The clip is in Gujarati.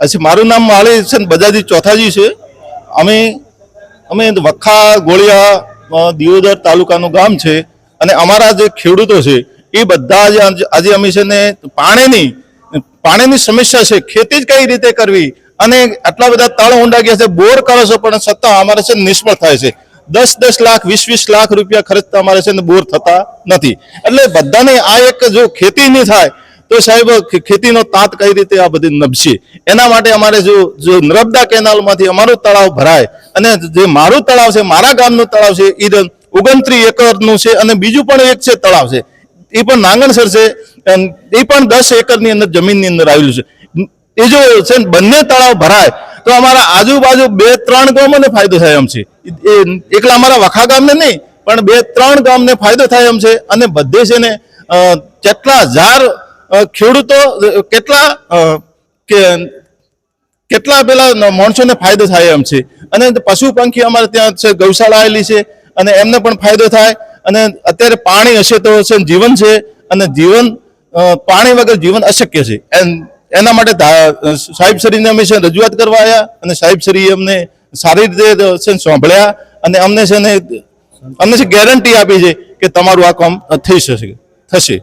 अच्छा मारू नाम माळी છે બજાજી ચોથાજી છે। અમે અમે વખા ગોળિયા દિયોદર તાલુકાનું ગામ છે અને અમારા જે ખેડૂતો છે એ બધા આજે અમે છે ને પાણીની સમસ્યા છે, ખેતી જ કઈ રીતે કરવી અને આટલા બધા તળ ઊંડા ગયા છે, બોર કરો છો પણ છતાં અમારે છે નિષ્ફળ થાય છે। 10-10 લાખ 20-20 લાખ રૂપિયા ખર્ચતા અમારે છે ને બોર થતા નથી। એટલે બધાને આ એક જો ખેતી નહીં થાય તો સાહેબ ખેતીનો તાત કઈ રીતે આ બધી નભશે। એના માટે અમારે જો નર્મદા કેનાલમાંથી અમારું તળાવ ભરાય અને જે મારું તળાવ છે, મારા ગામનું તળાવ છે એ 29 એકરનું છે અને બીજું પણ એક છે તળાવ છે એ પણ નાંગણસર છે, એ પણ 10 એકરની અંદર જમીનની અંદર આવેલું છે। એ જો છે બંને તળાવ ભરાય તો અમારા આજુબાજુ 2-3 ગામોને ફાયદો થાય એમ છે। એકલા અમારા વખા ગામને નહીં પણ 2-3 ગામને ફાયદો થાય એમ છે અને બધે છે ને કેટલા હજાર ખેડૂતો કેટલા પેલા માણસોને ફાયદો થાય એમ છે અને પશુ પંખી અમારે ત્યાં છે, ગૌશાળા આવેલી છે અને એમને પણ ફાયદો થાય અને અત્યારે પાણી હશે તો છે જીવન છે અને જીવન પાણી વગર જીવન અશક્ય છે। એના માટે સાહેબ શ્રીને અમે છે રજૂઆત કરવા આવ્યા અને સાહેબ શ્રી અમને સારી રીતે છે સાંભળ્યા અને અમને છે ગેરંટી આપી છે કે તમારું આ કામ થશે।